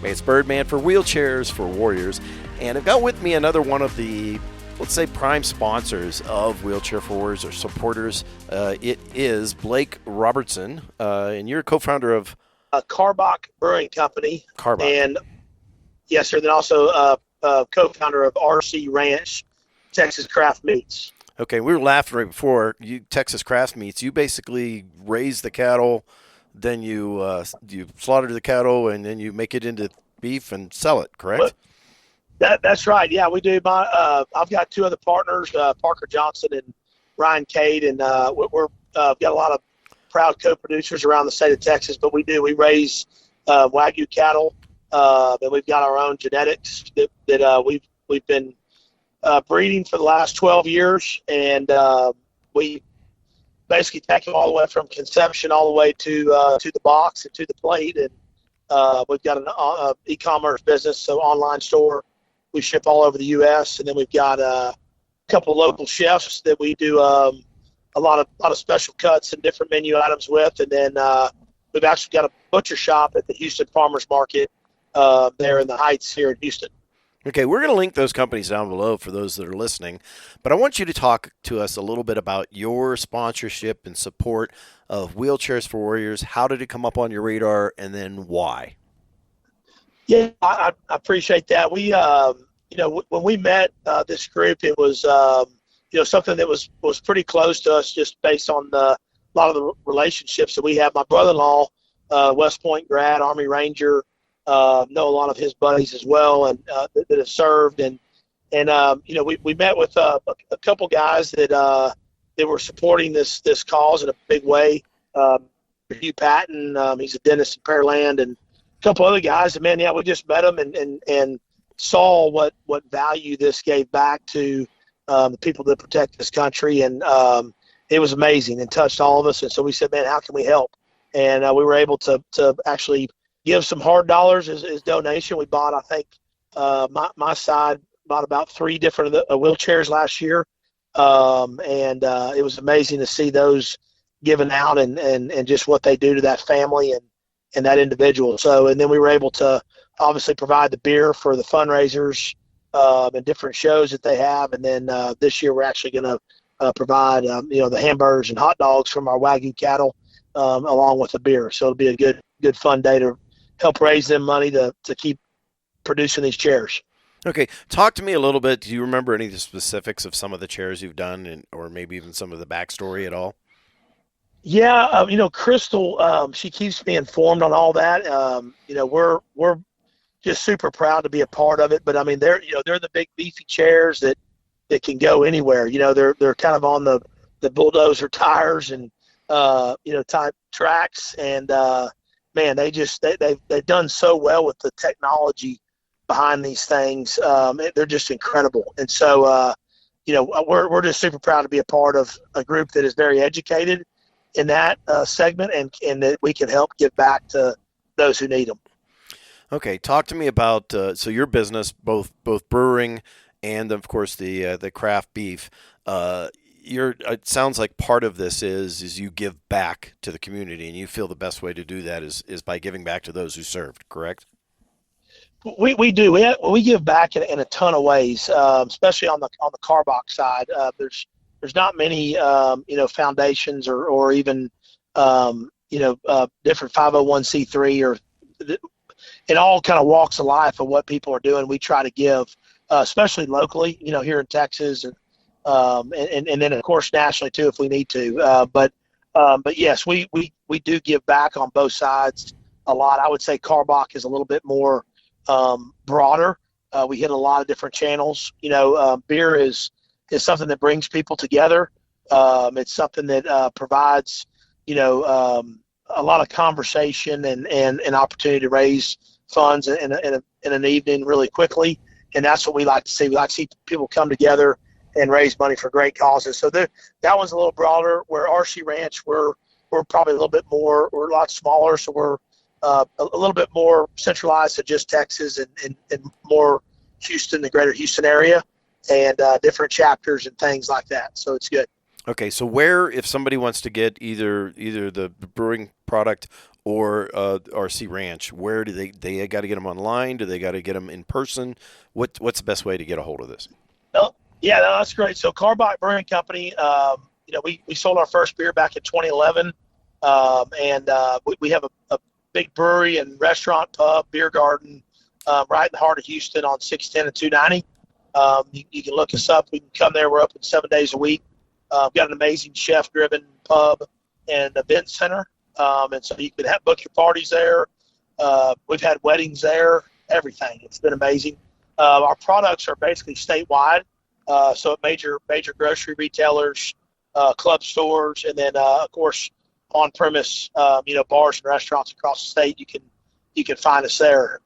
It's Birdman for Wheelchairs for Warriors. And I've got with me another one of the, let's say, prime sponsors of Wheelchair for Warriors or supporters. It is Blake Robertson, and you're a co-founder of Karbach Brewing Company. Karbach. And yes, sir. Then also co-founder of RC Ranch, Texas Craft Meats. Okay, we were laughing right before. You Texas Craft Meats. You basically raise the cattle, then you slaughter the cattle, and then you make it into beef and sell it. Correct? That's right. Yeah, we do. I've got two other partners, Parker Johnson and Ryan Cade, and we're got a lot of proud co-producers around the state of Texas. But we raise Wagyu cattle, and we've got our own genetics that we've been breeding for the last 12 years, and we basically take them all the way from conception all the way to the box and to the plate. And we've got an e-commerce business, so online store. We ship all over the U.S., and then we've got a couple of local chefs that we do a lot of special cuts and different menu items with. And then we've actually got a butcher shop at the Houston Farmers Market there in the Heights here in Houston. Okay, we're going to link those companies down below for those that are listening, but I want you to talk to us a little bit about your sponsorship and support of Wheelchairs for Warriors. How did it come up on your radar, and then why? Yeah, I appreciate that. We, when we met this group, it was, something that was pretty close to us just based on a lot of the relationships that we have. My brother-in-law, West Point grad, Army Ranger, know a lot of his buddies as well, and that have served. And we met with a couple guys that were supporting this cause in a big way. Hugh Patton, he's a dentist in Pearland, and a couple other guys. And man, yeah, we just met them and saw what value this gave back to the people that protect this country. And it was amazing and touched all of us. And so we said, man, how can we help? And we were able to actually give some hard dollars as donation. We bought, I think, my side bought about 3 different wheelchairs last year. And it was amazing to see those given out and just what they do to that family and that individual. So, and then we were able to obviously provide the beer for the fundraisers and different shows that they have. And then this year we're actually going to provide, the hamburgers and hot dogs from our Wagyu cattle along with the beer. So it'll be a good fun day to help raise them money to keep producing these chairs. Okay, talk to me a little bit. Do you remember any of the specifics of some of the chairs you've done, or maybe even some of the backstory at all? Yeah, Crystal, she keeps me informed on all that. We're just super proud to be a part of it. But I mean, they're the big beefy chairs that can go anywhere. They're kind of on the bulldozer tires and type tracks, and man, they've done so well with the technology behind these things. They're just incredible. And so, we're just super proud to be a part of a group that is very educated in that segment and that we can help give back to those who need them. Okay, talk to me about so your business, both brewing and of course the craft beef. It sounds like part of this is you give back to the community, and you feel the best way to do that is by giving back to those who served, correct? We do. We give back in a ton of ways, especially on the Karbach side. There's not many foundations or even different 501c3 or in all kind of walks of life of what people are doing. We try to give, especially locally, here in Texas and then of course nationally too if we need to. But yes, we do give back on both sides a lot. I would say Karbach is a little bit more broader. We hit a lot of different channels. Beer is something that brings people together. It's something that provides a lot of conversation and an opportunity to raise funds in an evening really quickly. And that's what we like to see. We like to see people come together and raise money for great causes. So that one's a little broader. Where RC Ranch, we're probably a little bit more, we're a lot smaller. So we're a little bit more centralized to just Texas and more Houston, the greater Houston area, and different chapters and things like that. So it's good. Okay, so if somebody wants to get either the brewing product or RC Ranch? Where do they got to get them online? Do they got to get them in person? What's the best way to get a hold of this? No, yeah, no, that's great. So Karbach Brewing Company, we sold our first beer back in 2011, we have a big brewery and restaurant, pub, beer garden right in the heart of Houston on 610 and 290. You can look us up. We can come there. We're open 7 days a week. Got an amazing chef-driven pub and event center, and so you can book your parties there. We've had weddings there, everything. It's been amazing. Our products are basically statewide, so at major grocery retailers, club stores, and then of course on-premise, bars and restaurants across the state. You can find us there.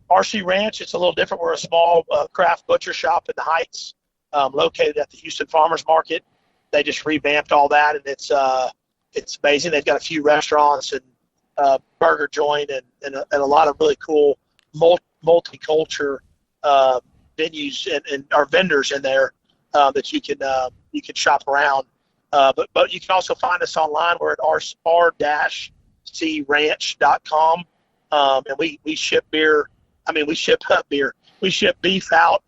RC Ranch, it's a little different. We're a small craft butcher shop in the Heights, located at the Houston Farmers Market. They just revamped all that, and it's amazing. They've got a few restaurants and burger joint and a lot of really cool multicultural venues and our vendors in there that you can shop around. But you can also find us online. We're at r-cranch.com, and we ship beer. We ship beer. We ship beef out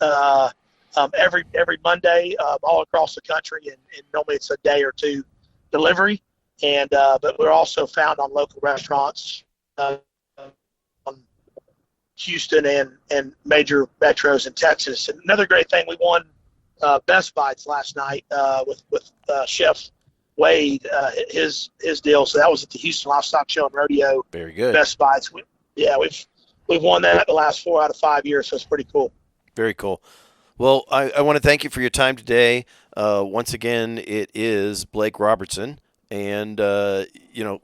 every Monday all across the country, and normally it's a day or two delivery. And but we're also found on local restaurants, on Houston and major metros in Texas. And another great thing, we won Best Bites last night with Chef Wade, his deal. So that was at the Houston Livestock Show and Rodeo. Very good. Best Bites. We've won that the last 4 out of 5 years, so it's pretty cool. Very cool. Well, I want to thank you for your time today. Once again, it is Blake Robertson. And, we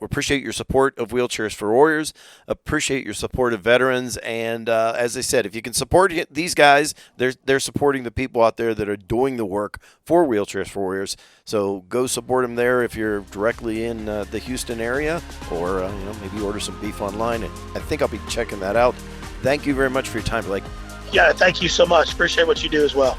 appreciate your support of Wheelchairs for Warriors, appreciate your support of veterans. And as I said, if you can support these guys, they're supporting the people out there that are doing the work for Wheelchairs for Warriors. So go support them there if you're directly in the Houston area, or maybe order some beef online. And I think I'll be checking that out. Thank you very much for your time, Blake. Yeah, thank you so much. Appreciate what you do as well.